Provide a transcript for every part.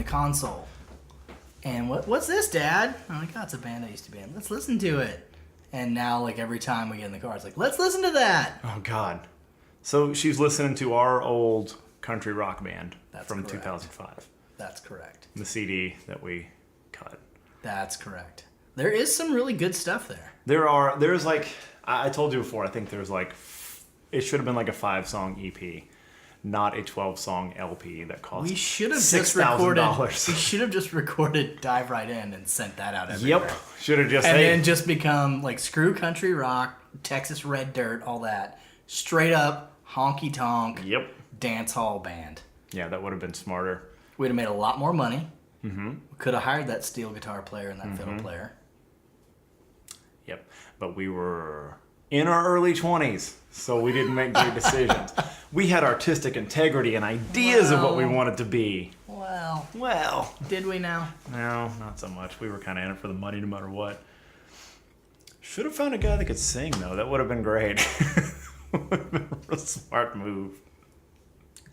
console. And what's this, Dad? I'm like, oh, it's a band I used to be in. Let's listen to it. And now, like, every time we get in the car, it's like, let's listen to that. Oh, God. So she's listening to our old country rock band from correct. 2005. That's correct. The CD that we cut. That's correct. There is some really good stuff there. There's like, I told you before, I think there's like, it should have been like a 5-song EP, not a 12-song LP that cost We should have $6,000. We should have just recorded Dive Right In and sent that out everywhere. Yep. Should have just, and then just become like screw country rock, Texas red dirt, all that. Straight up honky tonk. Yep. Dance hall band. Yeah, that would have been smarter. We'd have made a lot more money. Mm-hmm. We could have hired that steel guitar player and that fiddle player. Yep. But we were in our early 20s, so we didn't make great decisions. We had artistic integrity and ideas of what we wanted to be. Well, did we now? No, not so much. We were kind of in it for the money no matter what. Should have found a guy that could sing, though. That would have been great. Would have been a real smart move.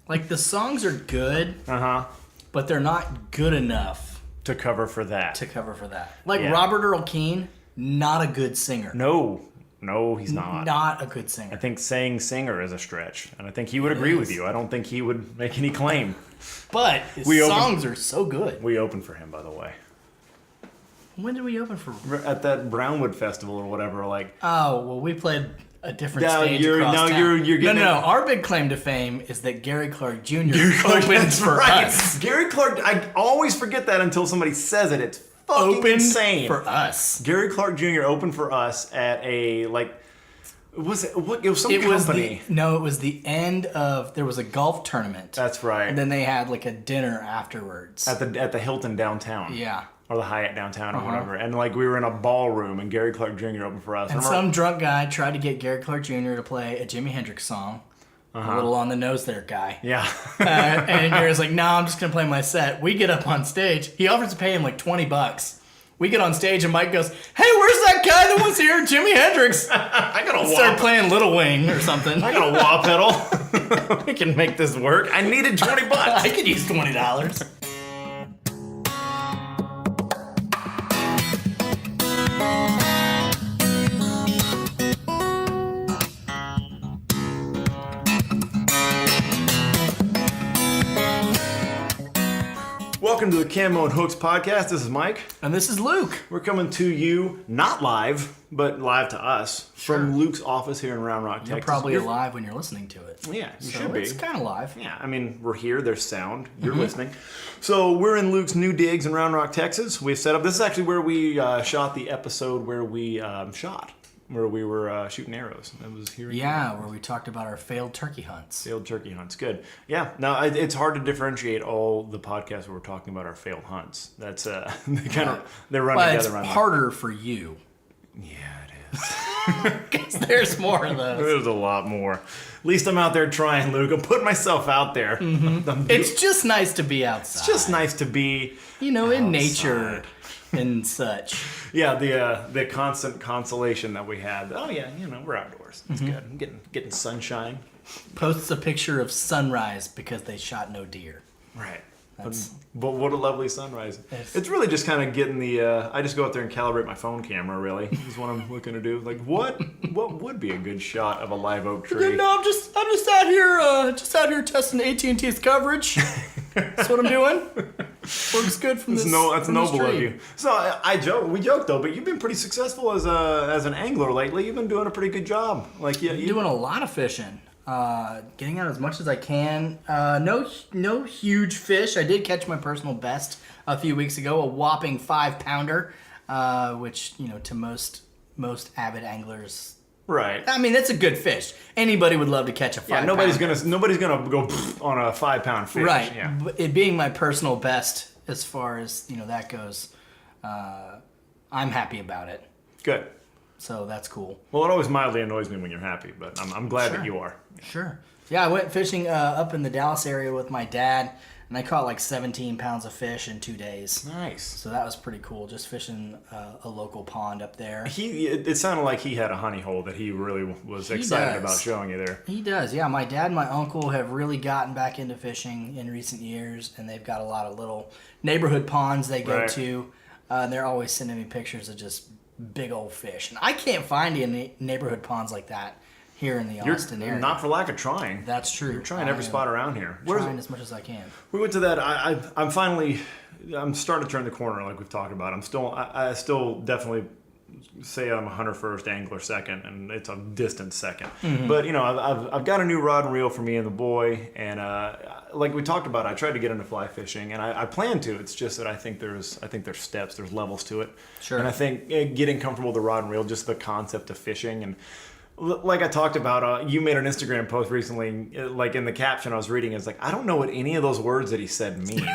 Like, the songs are good, but they're not good enough to cover for that. Like, Robert Earl Keen, not a good singer. No, he's not. Not a good singer. I think saying singer is a stretch, and I think he would agree with you. I don't think he would make any claim. But his songs are so good. We opened for him, by the way. When did we open for? At that Brownwood Festival or whatever. Like. Oh, well, we played a different stage across town. You're getting No. Our big claim to fame is that Gary Clark Jr. opens for us. Gary Clark, I always forget that until somebody says it. It's fucking insane. For us. Gary Clark Jr. opened for us at a, like, it was some company. It was the end of, there was a golf tournament. That's right. And then they had like a dinner afterwards. At the Hilton downtown. Yeah. Or the Hyatt downtown or whatever. And like we were in a ballroom and Gary Clark Jr. opened for us. And some drunk guy tried to get Gary Clark Jr. to play a Jimi Hendrix song. A little on the nose there, guy. Yeah. And Gary's like, no, I'm just going to play my set. We get up on stage. He offers to pay him like $20. We get on stage and Mike goes, hey, where's that guy that was here, Jimi Hendrix? I got a Start playing Little Wing or something. I got a wah pedal. We can make this work. I needed $20. I could use $20. Welcome to the Camo and Hooks podcast. This is Mike. And this is Luke. We're coming to you, not live, but live to us, from Luke's office here in Round Rock, Texas. You're probably alive when you're listening to it. Yeah, you should be. It's kind of live. Yeah, I mean, we're here, there's sound, you're listening. So we're in Luke's new digs in Round Rock, Texas. We've set up, this is actually where we shot the episode where we where we were shooting arrows. That was here. Where we talked about our failed turkey hunts. Failed turkey hunts, good. Yeah, now it's hard to differentiate all the podcasts where we're talking about our failed hunts. That's they run together. It's harder for you. Yeah, it is. Because there's more of those. There's a lot more. At least I'm out there trying, Luke. I'm putting myself out there. It's just nice to be outside. It's just nice to be, in nature and such. Yeah, the constant consolation that we had. Oh yeah, we're outdoors. It's good. I'm getting sunshine. Posts a picture of sunrise because they shot no deer. Right. But what a lovely sunrise. It's really just kind of getting the, I just go out there and calibrate my phone camera, really. Is what I'm looking to do. Like, what would be a good shot of a live oak tree? No, I'm just out here testing AT&T's coverage. That's what I'm doing. Works good from this. That's noble of you. So we joke though, but you've been pretty successful as an angler lately. You've been doing a pretty good job. Like you're doing a lot of fishing. Getting out as much as I can. No huge fish. I did catch my personal best a few weeks ago, a whopping 5-pounder, which to most avid anglers. Right. I mean, that's a good fish. Anybody would love to catch a 5-pounder. Nobody's gonna go on a 5-pound fish. Right. Yeah. But it being my personal best as far as that goes, I'm happy about it. Good. So that's cool. Well, it always mildly annoys me when you're happy, but I'm glad that you are. Sure. Yeah, I went fishing up in the Dallas area with my dad, and I caught like 17 pounds of fish in 2 days. Nice. So that was pretty cool, just fishing a local pond up there. It sounded like he had a honey hole that he really was excited about showing you there. He does, yeah. My dad and my uncle have really gotten back into fishing in recent years, and they've got a lot of little neighborhood ponds they go to. And they're always sending me pictures of just big old fish. And I can't find any neighborhood ponds like that here in the Austin area. Not for lack of trying. That's true. You're trying every spot around here. Trying as much as I can. We went to that. I'm starting to turn the corner, like we've talked about. I still definitely say I'm a hunter first, angler second, and it's a distant second. Mm-hmm. But I've got a new rod and reel for me and the boy, and like we talked about, I tried to get into fly fishing, and I plan to. It's just that I think there's steps, there's levels to it. Sure. And I think getting comfortable with the rod and reel, just the concept of fishing, and like I talked about, you made an Instagram post recently, like in the caption I was reading, it's like, I don't know what any of those words that he said mean.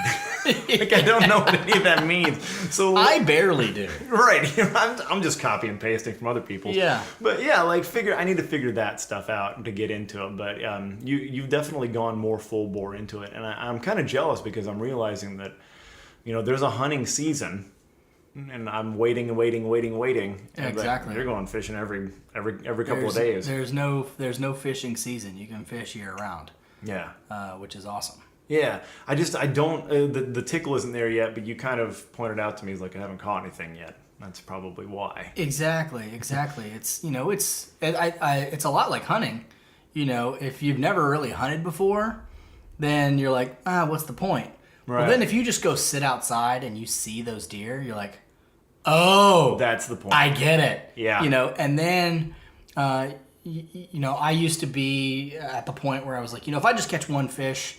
Like, I don't know what any of that means. So I barely do. Right. I'm just copy and pasting from other people's. Yeah. But yeah, like I need to figure that stuff out to get into it. But you've definitely gone more full bore into it. And I'm kind of jealous because I'm realizing that, there's a hunting season. And I'm waiting. Exactly. You're going fishing every couple of days. There's no fishing season. You can fish year round. Yeah. Which is awesome. Yeah. I don't. The tickle isn't there yet. But you kind of pointed out to me, like, I haven't caught anything yet. That's probably why. Exactly. It's it's a lot like hunting. If you've never really hunted before, then you're like, what's the point? Right. Well, then if you just go sit outside and you see those deer, you're like, oh, that's the point. I get it. Yeah. And then, I used to be at the point where I was like, if I just catch one fish,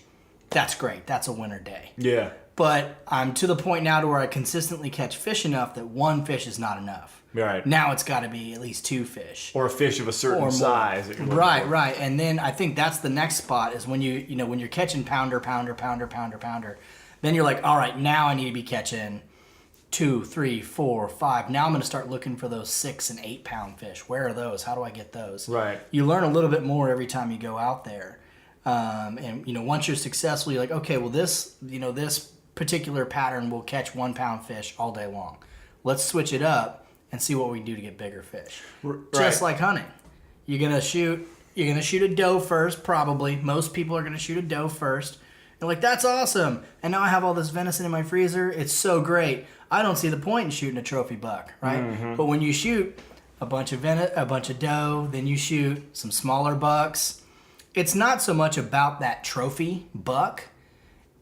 that's great. That's a winter day. Yeah. But I'm to the point now to where I consistently catch fish enough that one fish is not enough. Right. Now it's got to be at least two fish. Or a fish of a certain size. Right. And then I think that's the next spot is when when you're catching pounder. Then you're like, all right, now I need to be catching 2, 3, 4, 5. Now I'm going to start looking for those 6 and 8 pound fish. Where are those? How do I get those? Right. You learn a little bit more every time you go out there. And once you're successful, you're like, okay, well this particular pattern will catch 1 pound fish all day long. Let's switch it up and see what we can do to get bigger fish. Right. Just like hunting. You're going to shoot a doe first, probably. Most people are going to shoot a doe first. They're like, that's awesome. And now I have all this venison in my freezer. It's so great. I don't see the point in shooting a trophy buck, right? Mm-hmm. But when you shoot a bunch of doe, then you shoot some smaller bucks, it's not so much about that trophy buck.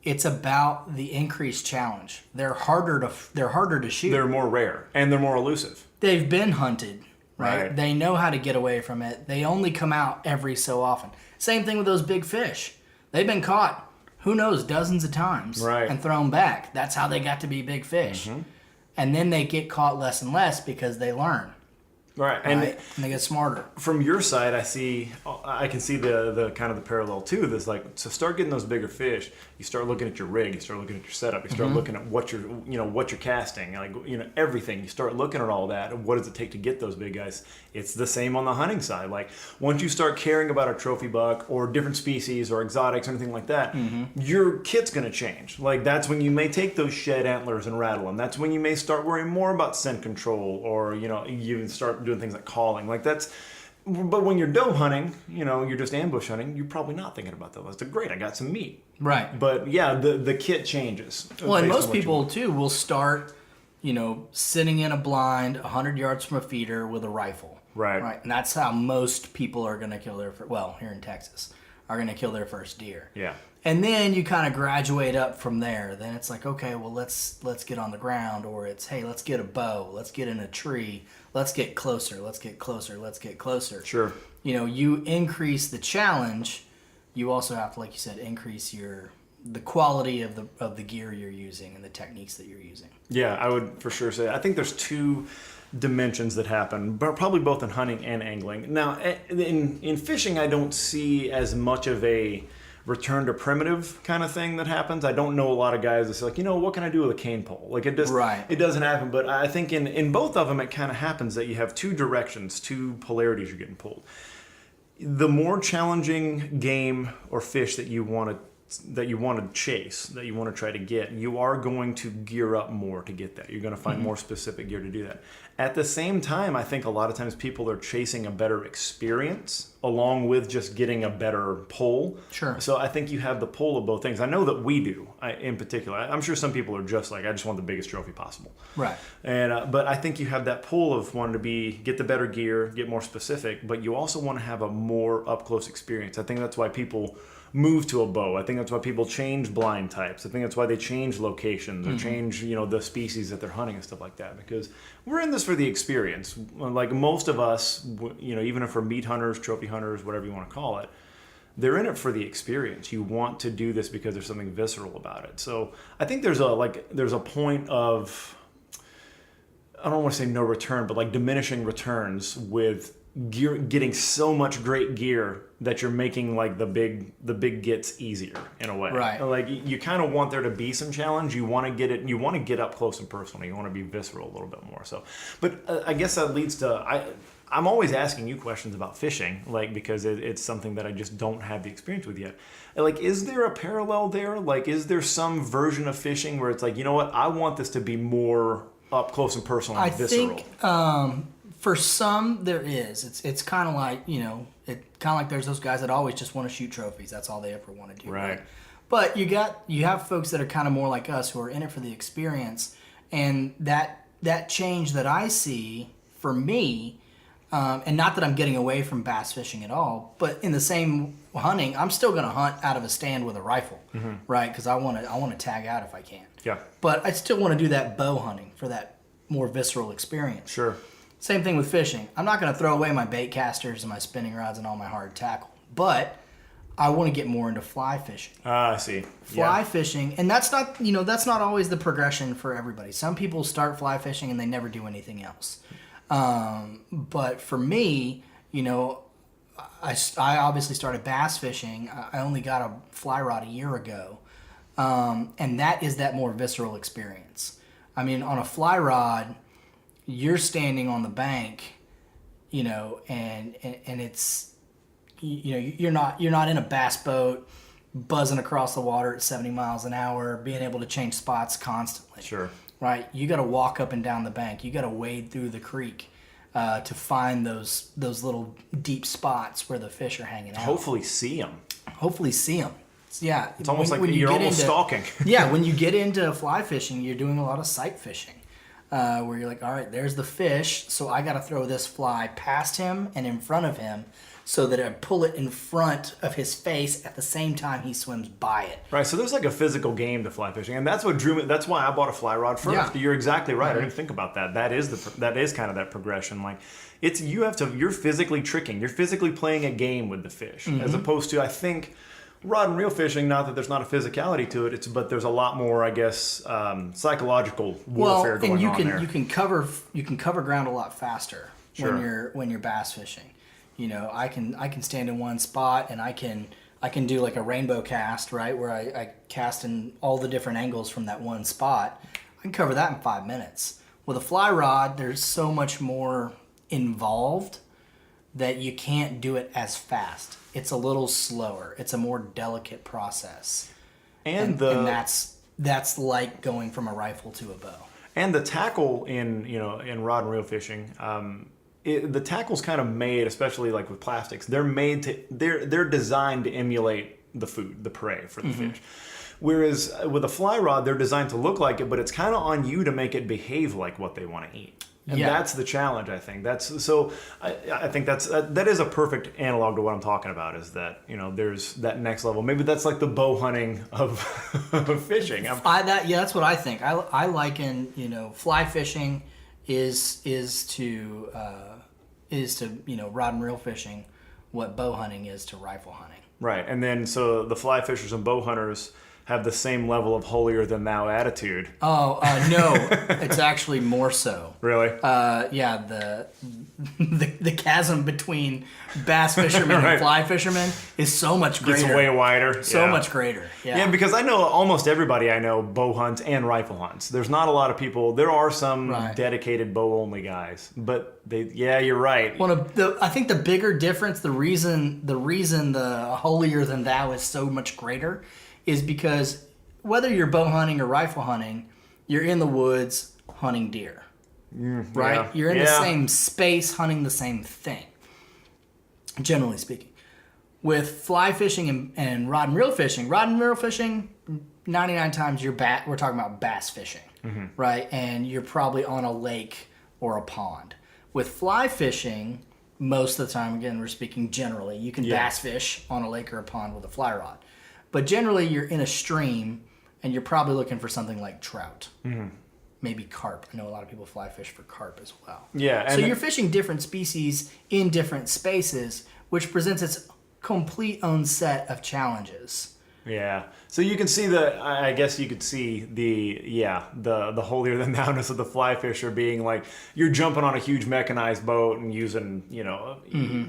It's about the increased challenge. They're harder to shoot. They're more rare and they're more elusive. They've been hunted, right? They know how to get away from it. They only come out every so often. Same thing with those big fish. They've been caught, who knows, dozens of times, and thrown back. That's how they got to be big fish. Mm-hmm. And then they get caught less and less because they learn. Right. And they get smarter. From your side, I can see the kind of the parallel too. This so start getting those bigger fish. You start looking at your rig. You start looking at your setup. You start looking at what you're casting. Everything. You start looking at all that. What does it take to get those big guys? It's the same on the hunting side. Like once you start caring about a trophy buck or different species or exotics or anything like that, your kit's gonna change. Like that's when you may take those shed antlers and rattle them. That's when you may start worrying more about scent control or you start doing things like calling. But when you're doe hunting, you're just ambush hunting, you're probably not thinking about those. That's great, I got some meat. Right. But yeah, the kit changes. Well, and most people too will start, sitting in a blind 100 yards from a feeder with a rifle. Right. Right. And that's how most people are going to kill here in Texas, are going to kill their first deer. Yeah. And then you kind of graduate up from there. Then it's like, okay, well, let's get on the ground, or it's, hey, let's get a bow, let's get in a tree, let's get closer. Sure. You increase the challenge. You also have to, like you said, increase the quality of the gear you're using and the techniques that you're using. Yeah, I would for sure say. I think there's two dimensions that happen, but probably both in hunting and angling. Now, in fishing, I don't see as much of a return to primitive kind of thing that happens. I don't know a lot of guys that say, like, what can I do with a cane pole? Like, it doesn't happen. But I think in both of them, it kind of happens that you have two directions, two polarities you're getting pulled. The more challenging game or fish that you want to to chase, that you want to try to get, you are going to gear up more to get that. You're going to find more specific gear to do that. At the same time, I think a lot of times people are chasing a better experience along with just getting a better pull. Sure. So I think you have the pull of both things. I know that we do, in particular. I'm sure some people are just like, I just want the biggest trophy possible. Right. And but I think you have that pull of wanting to get the better gear, get more specific, but you also want to have a more up close experience. I think that's why people move to a bow. I think that's why people change blind types. I think that's why they change locations or change, the species that they're hunting and stuff like that, because we're in this for the experience. Like most of us, even if we're meat hunters, trophy hunters, whatever you want to call it, they're in it for the experience. You want to do this because there's something visceral about it. So I think there's a point of, I don't want to say no return, but like diminishing returns with gear, getting so much great gear that you're making like the big gets easier in a way. Right. Like you kind of want there to be some challenge. You want to get it. You want to get up close and personal. You want to be visceral a little bit more. So, but I guess that leads to I'm always asking you questions about fishing, like because it's something that I just don't have the experience with yet. Like, is there a parallel there? Like, is there some version of fishing where it's like, you know what, I want this to be more up close and personal and visceral? I think for some there is. It's kind of like there's those guys that always just want to shoot trophies. That's all they ever want to do. Right. But you have folks that are kind of more like us who are in it for the experience, and that change that I see for me. And not that I'm getting away from bass fishing at all, but in the same hunting, I'm still going to hunt out of a stand with a rifle, right? Because I want to tag out if I can. Yeah. But I still want to do that bow hunting for that more visceral experience. Sure. Same thing with fishing. I'm not going to throw away my bait casters and my spinning rods and all my hard tackle, but I want to get more into fly fishing. I see. Fly fishing, and that's not always the progression for everybody. Some people start fly fishing and they never do anything else. But for me, I obviously started bass fishing. I only got a fly rod a year ago. And that is that more visceral experience. I mean, on a fly rod, you're standing on the bank, and it's, you're not in a bass boat buzzing across the water at 70 miles an hour, being able to change spots constantly. Sure. Right, you got to walk up and down the bank. You got to wade through the creek to find those little deep spots where the fish are hanging out. Hopefully see them. Yeah, it's almost like you're almost stalking. Yeah, when you get into fly fishing, you're doing a lot of sight fishing, where you're like, all right, there's the fish, so I got to throw this fly past him and in front of him, so that I pull it in front of his face at the same time he swims by it. Right, so there's like a physical game to fly fishing, and that's what drew me. That's why I bought a fly rod first. Yeah. You're exactly right. I didn't think about that. That is kind of that progression. Like, you're physically tricking. You're physically playing a game with the fish, as opposed to, I think, rod and reel fishing. Not that there's not a physicality to it, but there's a lot more, I guess, psychological warfare going on there. You can cover ground a lot faster Sure. when you're bass fishing. I can stand in one spot and I can do like a rainbow cast, right, where I cast in all the different angles from that one spot. I can cover that in 5 minutes. With a fly rod, there's so much more involved that you can't do it as fast. It's a little slower. It's a more delicate process. And that's like going from a rifle to a bow. And the tackle in rod and reel fishing, the tackle's kind of made, especially like with plastics, they're designed to emulate the food, the prey for the fish. Whereas with a fly rod, they're designed to look like it, but it's kind of on you to make it behave like what they want to eat. And that's the challenge, I think. I think that is a perfect analog to what I'm talking about, is that, there's that next level. Maybe that's like the bow hunting of fishing. That's what I think. I liken, fly fishing is to rod and reel fishing what bow hunting is to rifle hunting. Right, and then so the fly fishers and bow hunters have the same level of holier than thou attitude. No, it's actually more so. Really? The chasm between bass fishermen and fly fishermen is so much greater. It's way wider. Much greater. Yeah, because I know almost everybody I know bow hunts and rifle hunts. There's not a lot of people. There are some dedicated bow only guys, but you're right. I think the bigger difference, the reason the holier than thou is so much greater, is because whether you're bow hunting or rifle hunting, you're in the woods hunting deer, right? Yeah. You're in the same space hunting the same thing, generally speaking. With fly fishing and rod and reel fishing, 99 times we're talking about bass fishing, right? And you're probably on a lake or a pond. With fly fishing, most of the time, again, we're speaking generally, you can bass fish on a lake or a pond with a fly rod. But generally, you're in a stream, and you're probably looking for something like trout. Maybe carp. I know a lot of people fly fish for carp as well. Yeah. So you're fishing different species in different spaces, which presents its complete own set of challenges. Yeah. So you can see I guess you could see the holier than thou-ness of the fly fisher being like, you're jumping on a huge mechanized boat and using,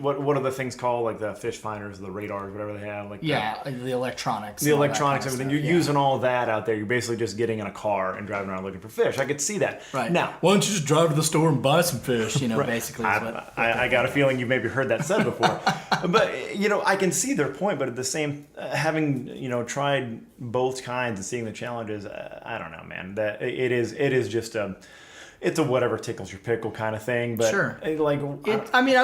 what are the things called, like the fish finders, the radars, whatever they have, like the electronics. The electronics, everything. You're using all. all that out there. You're basically just getting in a car and driving around looking for fish. I could see that. Right. Now, why don't you just drive to the store and buy some fish, basically. I got a feeling you've maybe heard that said before. But, I can see their point, but at the same, having, tried both kinds and seeing the challenges, I don't know, man. That it is just it's a whatever tickles your pickle kind of thing. But sure. I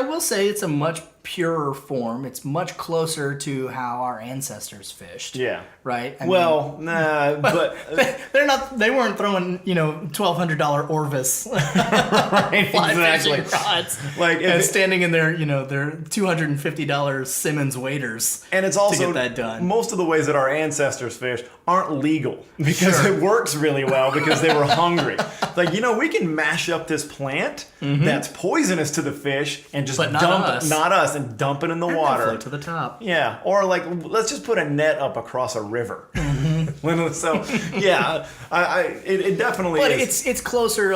will say it's a much purer form. It's much closer to how our ancestors fished. Yeah. Right? But they weren't throwing, $1,200 Orvis right, fly exactly. fishing rods. And standing in their $250 Simmons waders. And it's also to get that done. Most of the ways that our ancestors fish aren't legal because it works really well because they were hungry. Like, we can mash up this plant that's poisonous to the fish and just dump it in the water. Float to the top. Yeah. Or let's just put a net up across a river. So it definitely but is. it's closer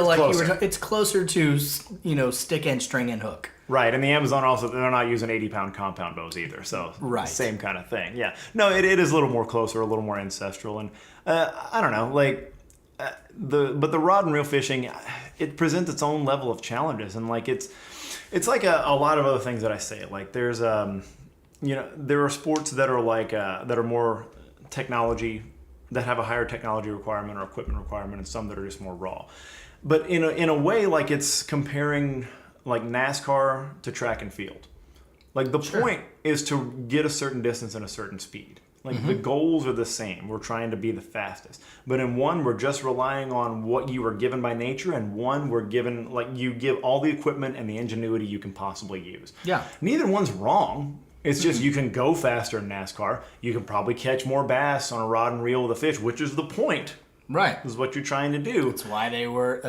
it's closer to stick and string and hook. Right, and the Amazon also, they're not using 80-pound compound bows either, so same kind of thing. Yeah, no, it is a little more closer, a little more ancestral, and I don't know, but the rod and reel fishing, it presents its own level of challenges, and it's like a lot of other things that I say. Like there's there are sports that are that are more technology, that have a higher technology requirement or equipment requirement, and some that are just more raw. But in a way, it's comparing NASCAR to track and field. The point is to get a certain distance and a certain speed. The goals are the same. We're trying to be the fastest. But in one, we're just relying on what you were given by nature, and one, we're given, you give all the equipment and the ingenuity you can possibly use. Yeah. Neither one's wrong. It's just you can go faster in NASCAR. You can probably catch more bass on a rod and reel with a fish, which is the point. Right. Is what you're trying to do. That's why they were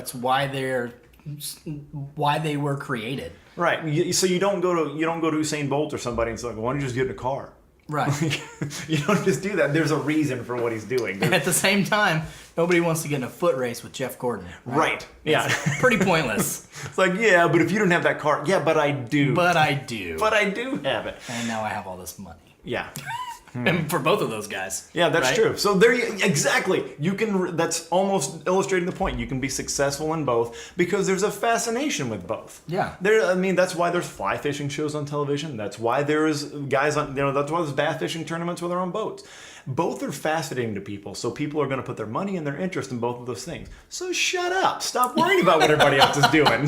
created. Right. So you don't go to Usain Bolt or somebody and say, why don't you just get in a car? Right. You don't just do that. There's a reason for what he's doing. At the same time, nobody wants to get in a foot race with Jeff Gordon. Right. Yeah. It's pretty pointless. It's but if you don't have that car, but I do. But I do. But I do have it. And now I have all this money. Yeah. And for both of those guys. Yeah, that's true. So exactly. You can. That's almost illustrating the point. You can be successful in both because there's a fascination with both. Yeah. That's why there's fly fishing shows on television. That's why there's guys on. That's why there's bass fishing tournaments where they're on boats. Both are fascinating to people, so people are going to put their money and their interest in both of those things. So shut up. Stop worrying about what everybody else is doing.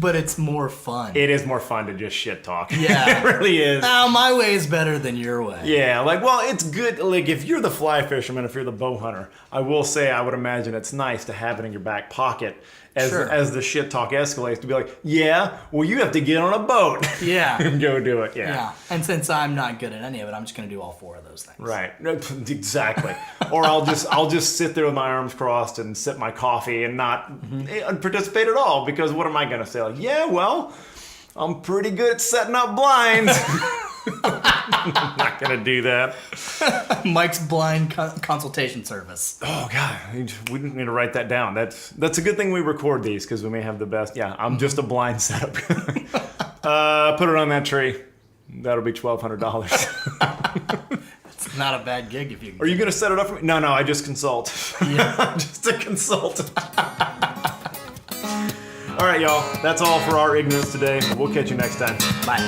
But it's more fun. It is more fun to just shit talk. Yeah. It really is. Oh, my way is better than your way. Yeah, it's good. If you're the fly fisherman, if you're the bow hunter, I will say I would imagine it's nice to have it in your back pocket as the shit talk escalates to be like, yeah, well, you have to get on a boat. Yeah. And go do it. Yeah. Yeah. And since I'm not good at any of it, I'm just going to do all four of those things. Right. Exactly. Or I'll just sit there with my arms crossed and sip my coffee and not participate at all because what am I going to say? I'm pretty good at setting up blinds. I'm not going to do that. Mike's blind consultation service. Oh, God. We need to write that down. That's a good thing we record these because we may have the best. Yeah, I'm just a blind setup. Put it on that tree. That'll be $1,200. It's not a bad gig if you can. Are you going to set it up for me? No, I just consult. Yeah. I'm just a consultant. All right, y'all. That's all for our ignorance today. We'll catch you next time. Bye.